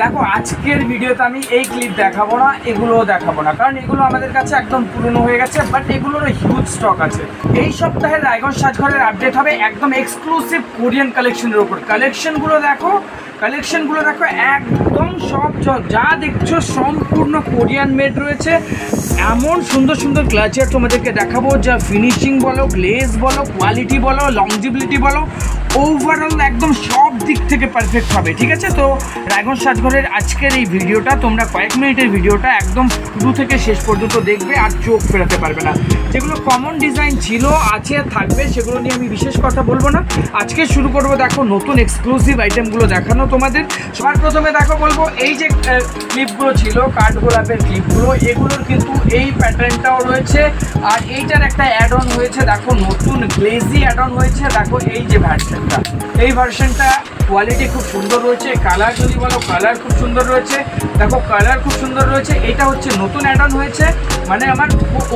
দেখো আজকের ভিডিওতে আমি এই ক্লিপ দেখাবো না, এগুলোও দেখাবো না, কারণ এগুলো আমাদের কাছে একদম পুরনো হয়ে গেছে, বাট এগুলোর হিউজ স্টক আছে। এই সপ্তাহের রায়গঞ্জ সাজঘরের আপডেট হবে একদম এক্সক্লুসিভ কোরিয়ান কালেকশনের উপর। কালেকশনগুলো দেখো একদম সব যা দেখছো সম্পূর্ণ কোরিয়ান মেড রয়েছে। এমন সুন্দর সুন্দর ক্লাচার তোমাদেরকে দেখাবো, যা ফিনিশিং বলো, গ্লেজ বলো, কোয়ালিটি বলো, লংজিবিলিটি বলো, ওভারঅল একদম সব দিক থেকে পারফেক্ট হবে। ঠিক আছে, তো রায়গঞ্জ সাজঘরের আজকের এই ভিডিওটা তোমরা কয়েক মিনিটের ভিডিওটা একদম শুরু থেকে শেষ পর্যন্ত দেখবে আর চোখ ফেরাতে পারবে না। যেগুলো কমন ডিজাইন ছিল, আছে, থাকবে, সেগুলো নিয়ে আমি বিশেষ কথা বলবো না। আজকে শুরু করবো দেখো নতুন এক্সক্লুসিভ আইটেমগুলো দেখানো তোমাদের। সবার প্রথমে দেখো বলবো এই যে ক্লিপগুলো ছিল কাঠগোলাপের ক্লিপগুলো, এগুলোর কিন্তু এই প্যাটার্নটাও রয়েছে, আর এইটার একটা অ্যাড অন হয়েছে। দেখো নতুন গ্লেজি অ্যাড অন হয়েছে। দেখো এই যে ভার্সনটা, এই ভার্সনটা কোয়ালিটি খুব সুন্দর রয়েছে। কালার যদি বলো, কালার খুব সুন্দর রয়েছে। দেখো কালার খুব সুন্দর রয়েছে। এটা হচ্ছে নতুন অ্যাড অন হয়েছে, মানে আমার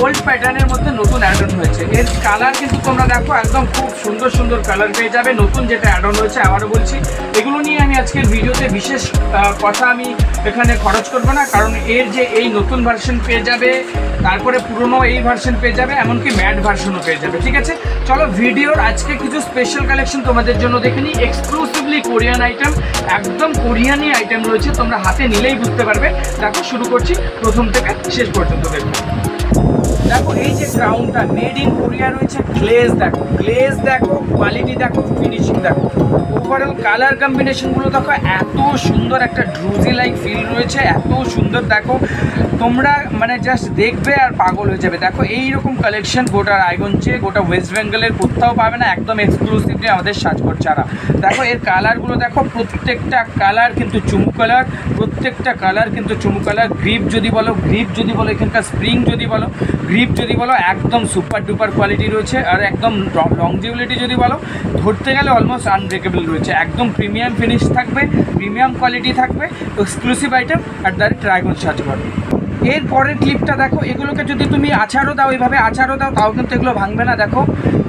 ওল্ড প্যাটার্নের মধ্যে নতুন অ্যাড অন হয়েছে। এর কালার কিন্তু তোমরা দেখো একদম খুব সুন্দর সুন্দর কালার পেয়ে যাবে নতুন যেটা অ্যাড অন হয়েছে। আবারও বলছি, এগুলো নিয়ে আমি আজকের ভিডিওতে বিশেষ কথা আমি এখানে খরচ করবো না, কারণ এর যে এই নতুন ভার্সন পেয়ে যাবে, তারপরে পুরনো এই ভার্সন পেয়ে যাবে, এমনকি ম্যাট ভার্সনও পেয়ে যাবে। ঠিক আছে, চলো ভিডিওর আজকে কিছু স্পেশাল কালেকশন তোমাদের জন্য দেখে নিই। এক্সক্লুসিভলি কোরিয়ান আইটেম, একদম কোরিয়ানই আইটেম রয়েছে, তোমরা হাতে নিলেই বুঝতে পারবে। দেখো শুরু করছি প্রথম থেকে শেষ পর্যন্ত দেখো। দেখো এই যে ক্রাউনটা মেড ইন কোরিয়া রয়েছে। গ্লেজ দেখো, গ্লেজ দেখো, কোয়ালিটি দেখো, ফিনিশিং দেখো, ওভারঅল কালার কম্বিনেশনগুলো দেখো এত সুন্দর, একটা ড্রুজি লাইক ফিল রয়েছে, এত সুন্দর। দেখো তোমরা মানে জাস্ট দেখবে আর পাগল হয়ে যাবে। দেখো এইরকম কালেকশন গোটা রায়গঞ্জে, গোটা ওয়েস্ট বেঙ্গলের কোথাও পাবে না, একদম এক্সক্লুসিভলি আমাদের সাজঘর ছাড়া। দেখো এর কালারগুলো দেখো, প্রত্যেকটা কালার কিন্তু চুমু কালার, প্রত্যেকটা কালার কিন্তু চুমু কালার। গ্রিপ যদি বলো, এখানকার স্প্রিং যদি বলো, গ্রিপ যদি বলো, একদম সুপার ডুপার কোয়ালিটি রয়েছে। আর একদম লংজিবিলিটি যদি বলো, ধরতে গেলে অলমোস্ট আনব্রেকেবল রয়েছে। একদম প্রিমিয়াম ফিনিশ থাকবে, প্রিমিয়াম কোয়ালিটি থাকবে, exclusive item at the Raiganj Sajghar. এর পরের ক্লিপটা দেখো, এগুলোকে যদি তুমি আচারও দাও, এইভাবে আচারও দাও, তাও কিন্তু এগুলো ভাঙবে না। দেখো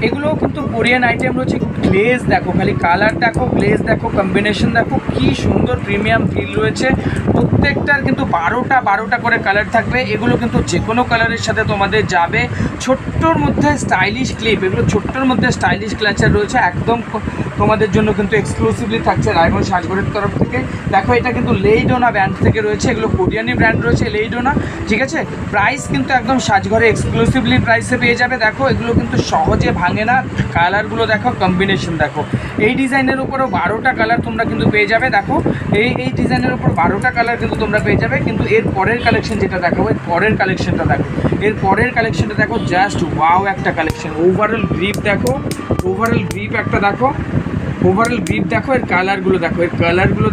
এগুলোও কিন্তু কোরিয়ান আইটেম রয়েছে। গ্লেজ দেখো, খালি কালার দেখো, গ্লেজ দেখো, কম্বিনেশন দেখো, কি সুন্দর প্রিমিয়াম ফিল রয়েছে। প্রত্যেকটার কিন্তু 12টা করে কালার থাকবে। এগুলো কিন্তু যে কোনো কালারের সাথে তোমাদের যাবে। ছোট্টর মধ্যে স্টাইলিশ ক্লিপ, এগুলো ছোট্টর মধ্যে স্টাইলিশ ক্লাচার রয়েছে, একদম তোমাদের জন্য কিন্তু এক্সক্লুসিভলি থাকছে রায়গঞ্জ সাজঘরের তরফ থেকে। দেখো এটা কিন্তু লেইডোনা ব্র্যান্ড থেকে রয়েছে, এগুলো কোরিয়ানই ব্র্যান্ড রয়েছে, লেইডোনা। ঠিক আছে, প্রাইস কিন্তু একদম সাজঘরে এক্সক্লুসিভলি প্রাইসে পেয়ে যাবে। দেখো এগুলো কিন্তু সহজে ভাঙে না। কালারগুলো দেখো, কম্বিনেশন দেখো। এই ডিজাইনের উপরও 12টা কালার তোমরা কিন্তু পেয়ে যাবে। দেখো এই ডিজাইনের উপর 12টা কালার কিন্তু তোমরা পেয়ে যাবে। কিন্তু এর পরের কালেকশন যেটা দেখাবো, এর পরের কালেকশনটা দেখো, এর পরের কালেকশনটা দেখো, জাস্ট ওয়াও একটা কালেকশন। ওভারঅল গ্রিপ দেখো, ওভারঅল গ্রিপ একটা দেখো, ওভারঅল গ্রিপ দেখো, এর কালারগুলো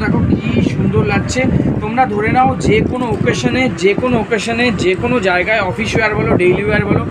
দেখো, কি সুন্দর লাগছে। তোমরা ধরে নাও যে কোনো ওকেশনে, যে কোনো জায়গায়, অফিস ওয়্যার বলো, ডেইলি ওয়্যার বলো,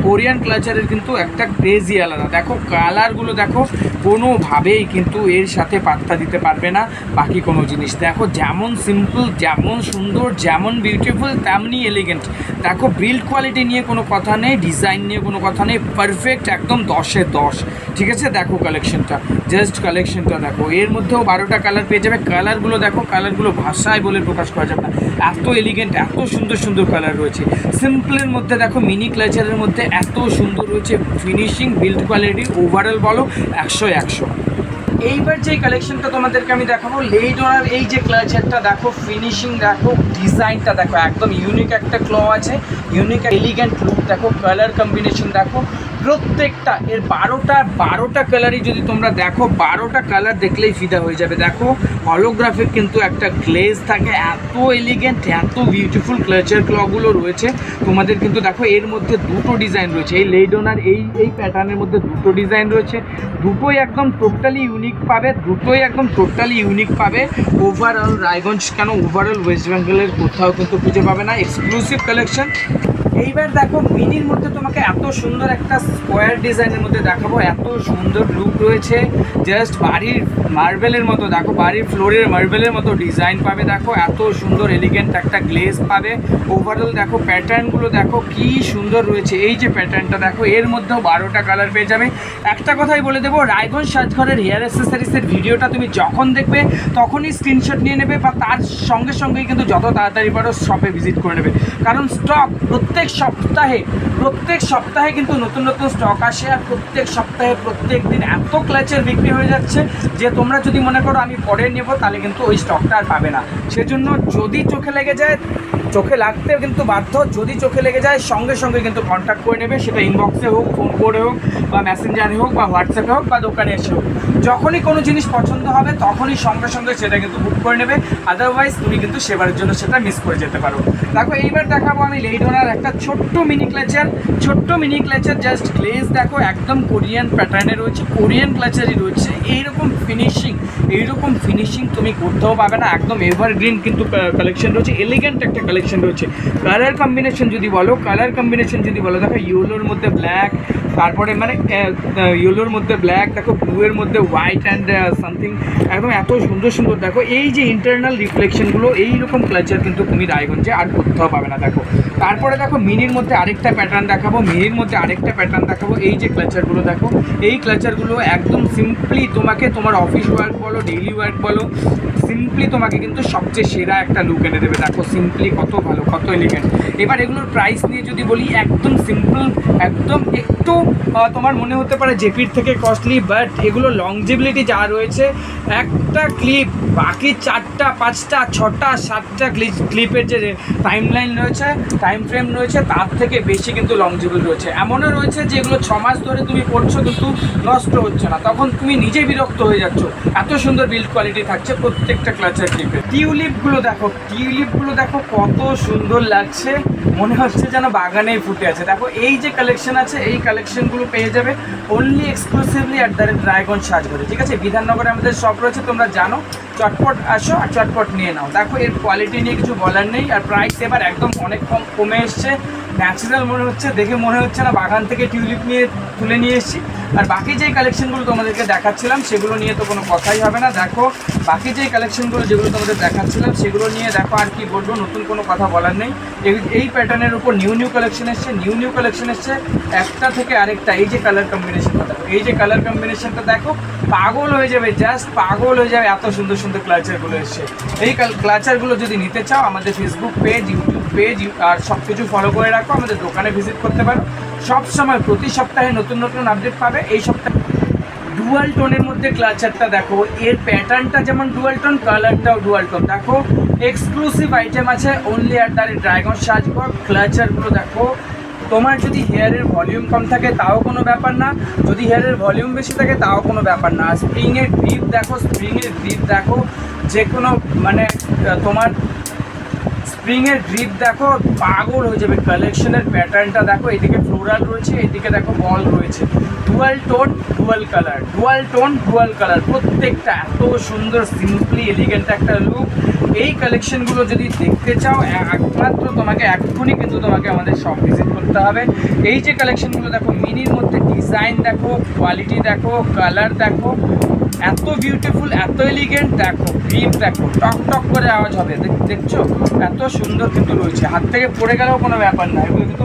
কোরিয়ান কালচারের কিন্তু একটা ক্রেজি আলাদা। দেখো কালারগুলো দেখো, কোনোভাবেই কিন্তু এর সাথে পাত্তা দিতে পারবে না বাকি কোনো জিনিস। দেখো যেমন সিম্পল, যেমন সুন্দর, যেমন বিউটিফুল, তেমনি এলিগেন্ট। দেখো বিল্ড কোয়ালিটি নিয়ে কোনো কথা নেই, ডিজাইন নিয়ে কোনো কথা নেই, পারফেক্ট, একদম 10-এ 10। ঠিক আছে, দেখো কালেকশনটা, জাস্ট কালেকশনটা দেখো। এর মধ্যেও 12টা কালার পেয়ে যাবে। কালারগুলো দেখো, কালারগুলো ভাষায় বলে প্রকাশ করা যাবে না, এত এলিগেন্ট, এত সুন্দর সুন্দর কালার রয়েছে। সিম্পলের মধ্যে দেখো, মিনি ক্লাচারের মধ্যে এত সুন্দর রয়েছে ফিনিশিং, বিল্ড কোয়ালিটি, ওভারঅল বলো 100-100। এইবার যে কালেকশনটা তোমাদেরকে আমি দেখাবো, লেইডোনার এই যে ক্লাচারটা দেখো, ফিনিশিং দেখো, ডিজাইনটা দেখো, একদম ইউনিক একটা ক্ল আছে, ইউনিক এলিগেন্ট লুক দেখো, কালার কম্বিনেশন দেখো, প্রত্যেকটা এর 12টা কালারই যদি তোমরা দেখো, 12টা কালার দেখলেই ফিদা হয়ে যাবে। দেখো হলোগ্রাফিক কিন্তু একটা গ্লেজ থাকে, এত এলিগেন্ট, এত বিউটিফুল ক্লাচার ক্লগুলো রয়েছে তোমাদের। কিন্তু দেখো এর মধ্যে 2টো ডিজাইন রয়েছে, এই লেইডোনার এই প্যাটার্নের মধ্যে 2টো ডিজাইন রয়েছে, দুটোই একদম টোটালি ইউনিক পাবে, ওভারঅল রায়গঞ্জ কেন, ওভারঅল ওয়েস্ট বেঙ্গলের কোথাও কিন্তু খুঁজে পাবে না। এক্সক্লুসিভ কালেকশন, এইবার দেখো মিনির মধ্যে তোমাকে এত সুন্দর একটা স্কোয়ার ডিজাইনের মধ্যে দেখাবো, এত সুন্দর লুক রয়েছে, জাস্ট বাড়ির মার্বেলের মতো, দেখো বাড়ির ফ্লোরের মার্বেলের মতো ডিজাইন পাবে, দেখো এত সুন্দর এলিগেন্ট একটা গ্লেজ পাবে। ওভারঅল দেখো প্যাটার্নগুলো দেখো কি সুন্দর রয়েছে, এই যে প্যাটার্নটা দেখো এর মধ্যেও 12টা কালার পেয়ে যাবে। একটা কথাই বলে দেবো, রায়গঞ্জ সাজঘরের হেয়ার অ্যাক্সেসরিজের ভিডিওটা তুমি যখন দেখবে তখনই স্ক্রিনশট নিয়ে নেবে, বা তার সঙ্গে সঙ্গেই কিন্তু যত তাড়াতাড়ি পারো শপে ভিজিট করে নেবে, কারণ স্টক প্রত্যেক সপ্তাহে কিন্তু নতুন নতুন স্টক আসে, আর প্রত্যেক সপ্তাহে প্রত্যেক দিন এত ক্লাচের বিক্রি হয়ে যাচ্ছে যে তোমরা যদি মনে করো আমি পরে নেব তাহলে কিন্তু ওই স্টকটা আর পাবে না। সেজন্য যদি চোখে লেগে যায়, চোখে লাগতে কিন্তু বাধ্য, যদি চোখে লেগে যায় সঙ্গে সঙ্গে কিন্তু কন্ট্যাক্ট করে নেবে, সেটা ইনবক্সে হোক, ফোন করে হোক, বা মেসেঞ্জারে হোক, বা হোয়াটসঅ্যাপে হোক, বা দোকানে এসে হোক। যখনই কোনো জিনিস পছন্দ হবে তখনই সঙ্গে সঙ্গে সেটা কিন্তু বুক করে নেবে, আদারওয়াইজ তুমি কিন্তু সেবারের জন্য সেটা মিস করে যেতে পারো। দেখো এইবার দেখাবো আমি লেইডোনার একটা ছোট্ট মিনি ক্লাচার, জাস্ট গ্লেজ দেখো একদম কোরিয়ান প্যাটার্নে রয়েছে, কোরিয়ান ক্লাচারই রয়েছে। এইরকম ফিনিশিং তুমি কোথাও পাবে না, একদম এভারগ্রিন কিন্তু কালেকশন রয়েছে, এলিগেন্ট একটা কালেকশন রয়েছে। কালার কম্বিনেশন যদি বলো দেখো ইয়েলোর মধ্যে ব্ল্যাক, তারপরে মানে ইয়েলোর মধ্যে ব্ল্যাক, দেখো ব্লুয়ের মধ্যে হোয়াইট অ্যান্ড সামথিং, একদম এত সুন্দর দেখো এই যে ইন্টারনাল রিফ্লেকশনগুলো, এইরকম ক্লাচার কিন্তু তুমি রায়গঞ্জে আর কোথাও পাবে না। দেখো তারপরে দেখো মিনির মধ্যে আরেকটা প্যাটার্ন দেখাবো, এই যে ক্লাচারগুলো দেখো, এই ক্লাচারগুলো একদম সিম্পলি তোমাকে তোমার অফিস ওয়ার্ক বলো, ডেইলি ওয়ার্ক বলো, সিম্পলি তোমাকে কিন্তু সবচেয়ে সেরা একটা লুক এনে দেবে। দেখো সিম্পলি কত ভালো, কত এলিগেন্ট। এবার এগুলোর প্রাইস নিয়ে যদি বলি, একদম সিম্পল, একদম একটু তোমার মনে হতে পারে জেপির থেকে কস্টলি, বাট এগুলো লংজিবিলিটি যা রয়েছে, একটা ক্লিপ বাকি 4টা 5টা 6টা 7টা ক্লিপের যে টাইম ফ্রেম রয়েছে তার থেকে বেশি কিন্তু লংজিবল রয়েছে। এমনও রয়েছে যে এগুলো 6 মাস ধরে তুমি পড়ছো কিন্তু নষ্ট হচ্ছে না, তখন তুমি নিজেই বিরক্ত হয়ে যাচ্ছ, এত সুন্দর বিল্ড কোয়ালিটি থাকছে প্রত্যেকটা ক্লাচার ক্লিপে। টিউলিপগুলো দেখো কত সুন্দর লাগছে, মনে হচ্ছে যেন বাগানেই ফুটে আছে। দেখো এই যে কালেকশন আছে, এই কালেকশনগুলো পেয়ে যাবে অনলি এক্সক্লুসিভলি @, রায়গঞ্জ সাজঘরে, ঠিক আছে? বিধাননগরে আমাদের শপ রয়েছে, তোমরা জানো, চটপট আসো আর চটপট নিয়ে নাও। দেখো এর কোয়ালিটি নিয়ে কিছু বলার নেই, আর প্রাইস এবার একদম অনেক কমে এসছে, ন্যাচারাল মনে হচ্ছে, দেখে মনে হচ্ছে না বাগান থেকে টিউলিপ তুলে নিয়ে এসেছি। আর বাকি যেই কালেকশনগুলো তোমাদেরকে দেখাচ্ছিলাম সেগুলো নিয়ে তো কোনো কথাই হবে না। দেখো বাকি যেই কালেকশনগুলো যেগুলো তোমাদের দেখাচ্ছিলাম সেগুলো নিয়ে দেখো, আর কি বলবো, নতুন কোনো কথা বলার নেই। এই প্যাটার্নের উপর নিউ কালেকশন এসছে, একটা থেকে আরেকটা। এই যে কালার কম্বিনেশনটা দেখো, পাগল হয়ে যাবে, জাস্ট পাগল হয়ে যাবে, এত সুন্দর সুন্দর ক্লাচারগুলো এসছে। এই ক্লাচারগুলো যদি নিতে চাও আমাদের ফেসবুক পেজ, ইউটিউব পেজ আর সব কিছু ফলো করে রাখো, আমাদের দোকানে ভিজিট করতে পারো। সব সময় প্রতি সপ্তাহে নতুন আপডেট পাবে। এই সপ্তাহে ডুয়াল টোনের মধ্যে ক্লাচারটা দেখো, এর প্যাটার্নটা যেমন ডুয়াল টোন, কালারটাও ডুয়াল টোন। দেখো এক্সক্লুসিভ আইটেম আছে অনলি @ রায়গঞ্জ সাজঘর। ক্লাচারগুলো দেখো, তোমার যদি হেয়ারের ভলিউম কম থাকে তাও কোনো ব্যাপার না, যদি হেয়ারের ভলিউম বেশি থাকে তাও কোনো ব্যাপার না। স্প্রিংয়ের গ্রিপ দেখো, যে কোনো মানে তোমার স্প্রিংয়ের গ্রিপ দেখো, পাগল হয়ে যাবে। কালেকশনের প্যাটার্নটা দেখো, এদিকে ফ্লোরাল রয়েছে, এদিকে দেখো বল রয়েছে, ডুয়াল টোন ডুয়াল কালার, প্রত্যেকটা এত সুন্দর, সিম্পলি এলিগেন্ট একটা লুক। এই কালেকশনগুলো যদি দেখতে চাও একমাত্র তোমাকে এক্ষুনি কিন্তু তোমাকে আমাদের শপ ভিজিট করতে হবে। এই যে কালেকশনগুলো দেখো, মিনির মধ্যে ডিজাইন দেখো, কোয়ালিটি দেখো, কালার দেখো, এত বিউটিফুল, এত এলিগেন্ট। দেখো গ্রিপ দেখো, টক করে আওয়াজ হবে, দেখছো এত সুন্দর কিন্তু রয়েছে, হাত থেকে পড়ে গেলেও কোনো ব্যাপার না, এগুলো কিন্তু